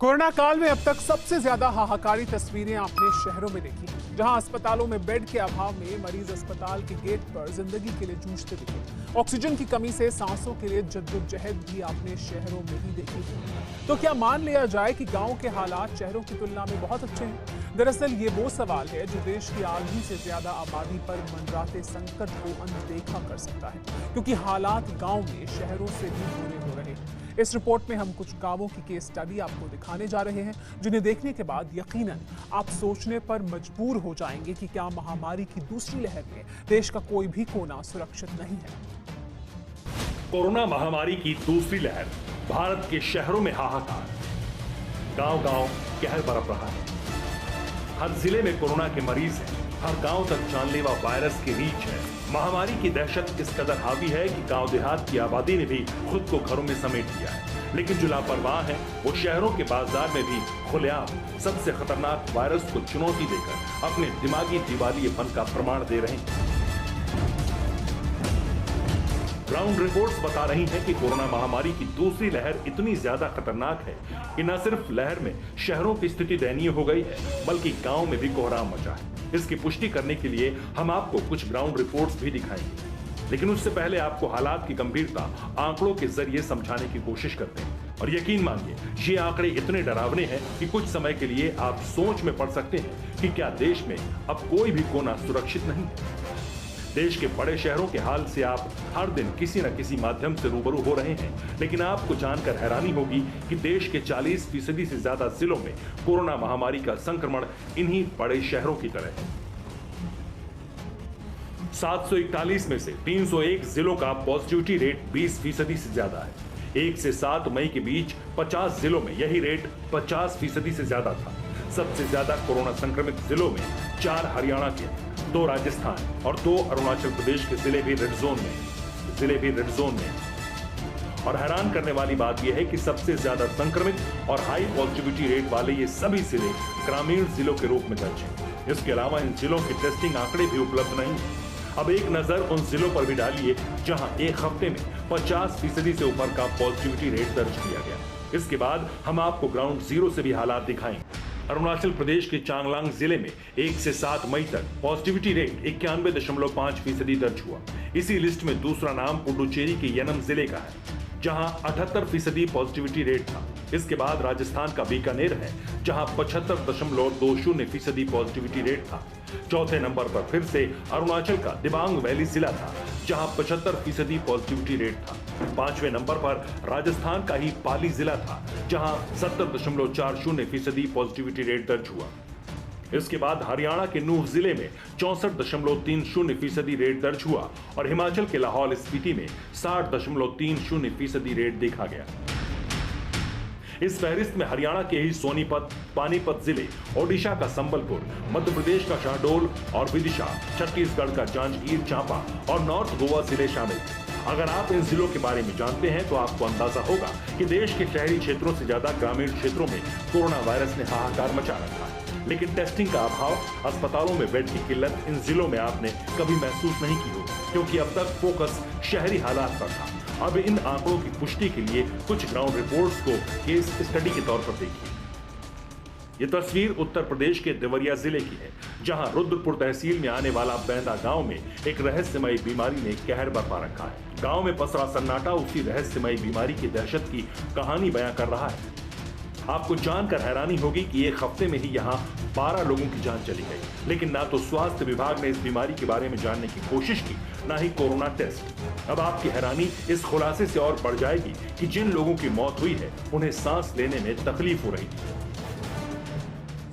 Corona काल में अब तक सबसे ज्यादा हाहाकारी तस्वीरें आपने शहरों में देखी, जहां अस्पतालों में बेड के अभाव में मरीज अस्पताल के गेट पर जिंदगी के लिए जूझते दिखे। ऑक्सीजन की कमी से सांसों के लिए जद्दोजहद भी आपने शहरों में ही देखी। तो क्या मान लिया जाए कि गांव के हालात शहरों की तुलना में बहुत अच्छे हैं? दरअसल ये वो सवाल है जो देश की आधी से ज्यादा आबादी पर मंडराते संकट को अनदेखा कर सकता है, क्योंकि हालात गांव में शहरों से भी बुरे हो रहे हैं। इस रिपोर्ट में हम कुछ गांवों की केस स्टडी आपको दिखाने जा रहे हैं, जिन्हें देखने के बाद यकीनन आप सोचने पर मजबूर हो जाएंगे कि क्या महामारी की दूसरी लहर में देश का कोई भी कोना सुरक्षित नहीं है। कोरोना महामारी की दूसरी लहर, भारत के शहरों में हाहाकार, गांव-गांव कहर बरप रहा है। हर जिले में कोरोना के मरीज हैं, हर गांव तक जानलेवा वायरस की रीच है। महामारी की दहशत इस कदर हावी है कि गांव देहात की आबादी ने भी खुद को घरों में समेट लिया है, लेकिन जो लापरवाह हैं, वो शहरों के बाजार में भी खुलेआम सबसे खतरनाक वायरस को चुनौती देकर अपने दिमागी दिवालियेपन का प्रमाण दे रहे हैं। ग्राउंड रिपोर्ट्स बता रही हैं कि कोरोना महामारी की दूसरी लहर इतनी ज्यादा खतरनाक है कि न सिर्फ लहर में शहरों की स्थिति दयनीय हो गई है, बल्कि गांव में भी कोहराम मचा है। इसकी पुष्टि करने के लिए हम आपको कुछ ग्राउंड रिपोर्ट्स भी दिखाएंगे, लेकिन उससे पहले आपको हालात की गंभीरता आंकड़ों के जरिए समझाने की कोशिश करते हैं। और यकीन मानिए, ये आंकड़े इतने डरावने हैं कि कुछ समय के लिए आप सोच में पड़ सकते हैं कि क्या देश में अब कोई भी कोना सुरक्षित नहीं है। देश के बड़े शहरों के हाल से आप हर दिन किसी न किसी माध्यम से रूबरू हो रहे हैं, लेकिन आपको जानकर हैरानी होगी कि देश के 40% से ज्यादा जिलों में कोरोना महामारी का संक्रमण इन्हीं बड़े शहरों की तरह है। 741 में से 301 जिलों का पॉजिटिविटी रेट 20% से ज्यादा है। 1 से 7 मई के बीच 50 जिलों में यही रेट 50% से ज्यादा था। सबसे ज्यादा कोरोना संक्रमित जिलों में 4 हरियाणा के, 2 राजस्थान और 2 अरुणाचल प्रदेश के जिले भी रेड जोन में। और हैरान करने वाली बात यह है कि सबसे ज्यादा संक्रमित और हाई पॉजिटिविटी रेट वाले ये सभी जिले ग्रामीण जिलों के रूप में दर्ज हैं। इसके अलावा इन जिलों के टेस्टिंग आंकड़े भी उपलब्ध नहीं है। अब एक नजर उन जिलों पर भी डालिए जहां एक हफ्ते में 50% से ऊपर का पॉजिटिविटी रेट दर्ज किया गया। इसके बाद हम आपको ग्राउंड जीरो से भी हालात दिखाएंगे। अरुणाचल प्रदेश के चांगलांग जिले में 1 से 7 मई तक पॉजिटिविटी रेट 91.5% दर्ज हुआ। इसी लिस्ट में दूसरा नाम पुडुचेरी के यनम जिले का है, जहां 78% पॉजिटिविटी रेट था। इसके बाद राजस्थान का बीकानेर है, जहां 75.20% पॉजिटिविटी रेट था। चौथे नंबर पर फिर से अरुणाचल का दिबांग वैली जिला था, जहां 75% पॉजिटिविटी रेट था। 5वें नंबर पर राजस्थान का ही पाली जिला था, जहां 70.40% पॉजिटिविटी रेट दर्ज हुआ। इसके बाद हरियाणा के नूह जिले में 64.30% रेट दर्ज हुआ और हिमाचल के लाहौल स्पीति में 60.30% रेट देखा गया। इस फहरिस्त में हरियाणा के ही सोनीपत, पानीपत जिले, ओडिशा का संबलपुर, मध्य प्रदेश का शहडोल और विदिशा, छत्तीसगढ़ का जांजगीर चांपा और नॉर्थ गोवा जिले शामिल थे। अगर आप इन जिलों के बारे में जानते हैं तो आपको अंदाजा होगा कि देश के शहरी क्षेत्रों से ज्यादा ग्रामीण क्षेत्रों में कोरोना वायरस ने हाहाकार मचा रखा है। लेकिन टेस्टिंग का अभाव, अस्पतालों में बेड की किल्लत इन जिलों में आपने कभी महसूस नहीं की होगी, क्योंकि अब तक फोकस शहरी हालात पर था। अब इन आंकड़ों की पुष्टि के लिए कुछ ग्राउंड रिपोर्ट्स को केस स्टडी के तौर पर देखिए। ये तस्वीर उत्तर प्रदेश के देवरिया जिले की है, जहां रुद्रपुर तहसील में आने वाला बैंदा गांव में एक रहस्यमयी बीमारी ने कहर बरपा रखा है। गांव में पसरा सन्नाटा उसी रहस्यमयी बीमारी की दहशत की कहानी बयां कर रहा है। आपको जानकर हैरानी होगी कि एक हफ्ते में ही यहाँ 12 लोगों की जान चली गई, लेकिन ना तो स्वास्थ्य विभाग ने इस बीमारी के बारे में जानने की कोशिश की, ना ही कोरोना टेस्ट। अब आपकी हैरानी इस खुलासे से और बढ़ जाएगी कि जिन लोगों की मौत हुई है, उन्हें सांस लेने में तकलीफ हो रही थी।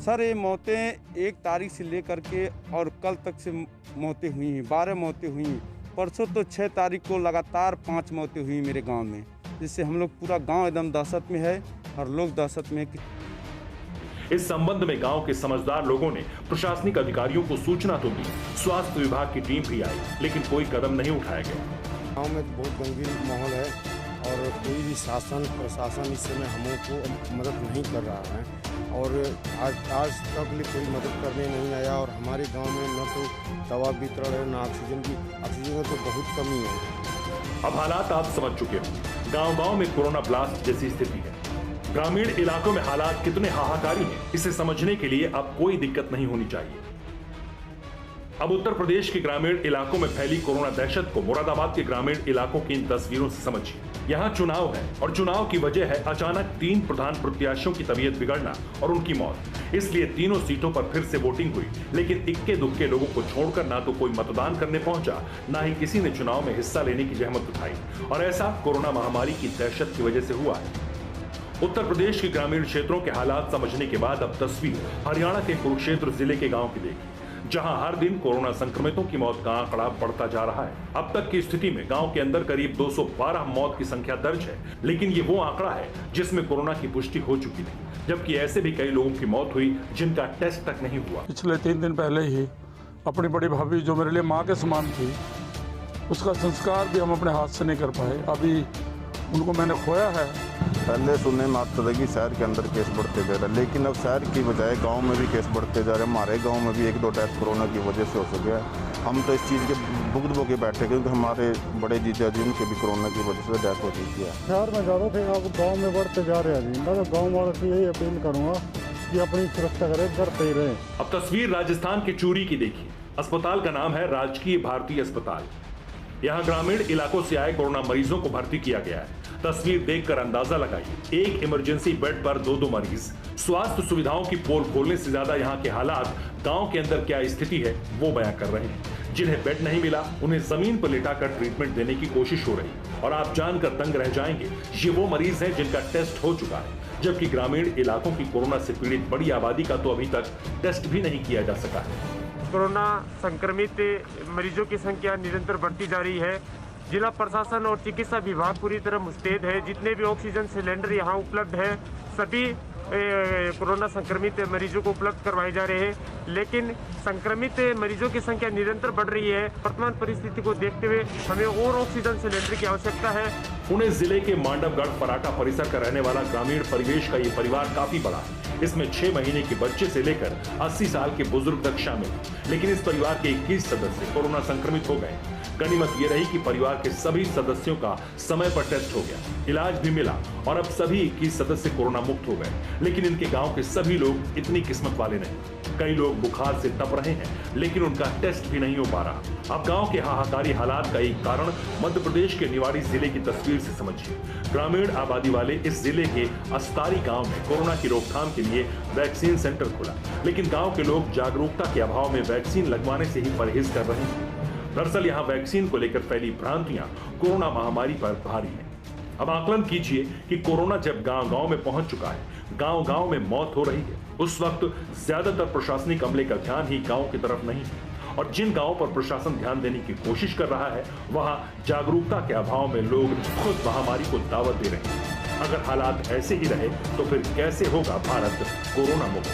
सर, ये मौतें 1 तारीख से लेकर के और कल तक से मौतें हुई हैं, 12 मौतें हुई हैं। परसों तो 6 तारीख को लगातार 5 मौतें हुई मेरे गांव में, जिससे हम लोग पूरा गांव एकदम दहशत में है और लोग दहशत में। इस संबंध में गांव के समझदार लोगों ने प्रशासनिक अधिकारियों को सूचना तो दी, स्वास्थ्य विभाग की टीम भी आई, लेकिन कोई कदम नहीं उठाया गया। गांव में बहुत गंभीर माहौल है और कोई भी शासन प्रशासन इस समय हमको मदद नहीं कर रहा है और आज तक कोई मदद करने नहीं आया। और हमारे गांव में न तो दवा वितरण है, न ऑक्सीजन की तो बहुत कमी है। अब हालात आप समझ चुके हो। गांव-गांव में कोरोना ब्लास्ट जैसी स्थिति है। ग्रामीण इलाकों में हालात कितने हाहाकारी हैं, इसे समझने के लिए अब कोई दिक्कत नहीं होनी चाहिए। अब उत्तर प्रदेश के ग्रामीण इलाकों में फैली कोरोना दहशत को मुरादाबाद के ग्रामीण इलाकों की इन तस्वीरों से समझिए। यहाँ चुनाव है और चुनाव की वजह है अचानक 3 प्रधान प्रत्याशियों की तबीयत बिगड़ना और उनकी मौत। इसलिए तीनों सीटों पर फिर से वोटिंग हुई, लेकिन इक्के दुक्के लोगों को छोड़कर ना तो कोई मतदान करने पहुंचा, ना ही किसी ने चुनाव में हिस्सा लेने की जहमत उठाई। और ऐसा कोरोना महामारी की दहशत की वजह से हुआ है। उत्तर प्रदेश के ग्रामीण क्षेत्रों के हालात समझने के बाद अब तस्वीर हरियाणा के कुरुक्षेत्र जिले के गांव की देखी, जहां हर दिन कोरोना संक्रमितों की मौत का आंकड़ा बढ़ता जा रहा है। अब तक की स्थिति में गांव के अंदर करीब 212 मौत की संख्या दर्ज है, लेकिन ये वो आंकड़ा है जिसमें कोरोना की पुष्टि हो चुकी थी, जबकि ऐसे भी कई लोगों की मौत हुई जिनका टेस्ट तक नहीं हुआ। पिछले 3 दिन पहले ही अपनी बड़ी भाभी जो मेरे लिए माँ के समान थी, उसका संस्कार भी हम अपने हाथ से नहीं कर पाए। अभी उनको मैंने खोया है। पहले सुनने में आता था कि शहर के अंदर केस बढ़ते जा रहे हैं, लेकिन अब शहर की बजाय गांव में भी केस बढ़ते जा रहे हैं। हमारे गांव में भी 1-2 डेथ कोरोना की वजह से हो सके हैं। हम तो इस चीज़ के भुगत भोगे बैठे, क्योंकि हमारे बड़े जीजा जी उनके भी कोरोना की वजह से डेथ हो चुकी है। शहर में ज़्यादा थे, अब गाँव में बढ़ते जा रहे हैं। मैं तो गाँव वालों से यही अपील करूँगा कि अपनी सुरक्षा करें, घर पे ही रहें। अब तस्वीर राजस्थान के चूरी की देखिए। अस्पताल का नाम है राजकीय भारतीय अस्पताल। यहाँ ग्रामीण इलाकों से आए कोरोना मरीजों को भर्ती किया गया है। तस्वीर देखकर अंदाजा लगाइए, एक इमरजेंसी बेड पर 2-2 मरीज। स्वास्थ्य सुविधाओं की पोल खोलने से ज्यादा यहाँ के हालात गांव के अंदर क्या स्थिति है वो बयां कर रहे हैं। जिन्हें बेड नहीं मिला उन्हें जमीन पर लेटाकर ट्रीटमेंट देने की कोशिश हो रही। और आप जानकर दंग रह जाएंगे, ये वो मरीज हैं जिनका टेस्ट हो चुका है, जबकि ग्रामीण इलाकों की कोरोना से पीड़ित बड़ी आबादी का तो अभी तक टेस्ट भी नहीं किया जा सका है। कोरोना संक्रमित मरीजों की संख्या निरंतर बढ़ती जा रही है। जिला प्रशासन और चिकित्सा विभाग पूरी तरह मुस्तैद है। जितने भी ऑक्सीजन सिलेंडर यहाँ उपलब्ध है, सभी कोरोना संक्रमित मरीजों को उपलब्ध करवाए जा रहे हैं, लेकिन संक्रमित मरीजों की संख्या निरंतर बढ़ रही है। वर्तमान परिस्थिति को देखते हुए हमें और ऑक्सीजन सिलेंडर की आवश्यकता है। पुणे जिले के मांडवगढ़ पराटा परिसर का रहने वाला ग्रामीण परिवेश का ये परिवार काफी बड़ा है। इसमें 6 महीने के बच्चे से लेकर 80 साल के बुजुर्ग तक शामिल हैं। लेकिन इस परिवार के 21 सदस्य कोरोना संक्रमित हो गए। गनीमत ये रही कि परिवार के सभी सदस्यों का समय पर टेस्ट हो गया, इलाज भी मिला और अब सभी 21 सदस्य कोरोना मुक्त हो गए। लेकिन इनके गांव के सभी लोग इतनी किस्मत वाले नहीं। कई लोग बुखार से तप रहे हैं, लेकिन उनका टेस्ट भी नहीं हो पा रहा। अब गांव के हाहाकारी हालात का एक कारण मध्य प्रदेश के निवाड़ी जिले की तस्वीर से समझिए। ग्रामीण आबादी वाले इस जिले के अस्तारी गांव में कोरोना की रोकथाम के लिए वैक्सीन सेंटर खुला, लेकिन गांव के लोग जागरूकता के अभाव में वैक्सीन लगवाने से ही परहेज कर रहे हैं। दरअसल यहाँ वैक्सीन को लेकर फैली भ्रांतियां कोरोना महामारी पर भारी है। अब आकलन कीजिए कि कोरोना जब गांव-गांव में पहुंच चुका है, गांव-गांव में मौत हो रही है, उस वक्त ज्यादातर प्रशासनिक अमले का ध्यान ही गांव की तरफ नहीं है। और जिन गांवों पर प्रशासन ध्यान देने की कोशिश कर रहा है, वहां जागरूकता के अभाव में लोग खुद महामारी को दावत दे रहे हैं। अगर हालात ऐसे ही रहे तो फिर कैसे होगा भारत कोरोना मुक्त?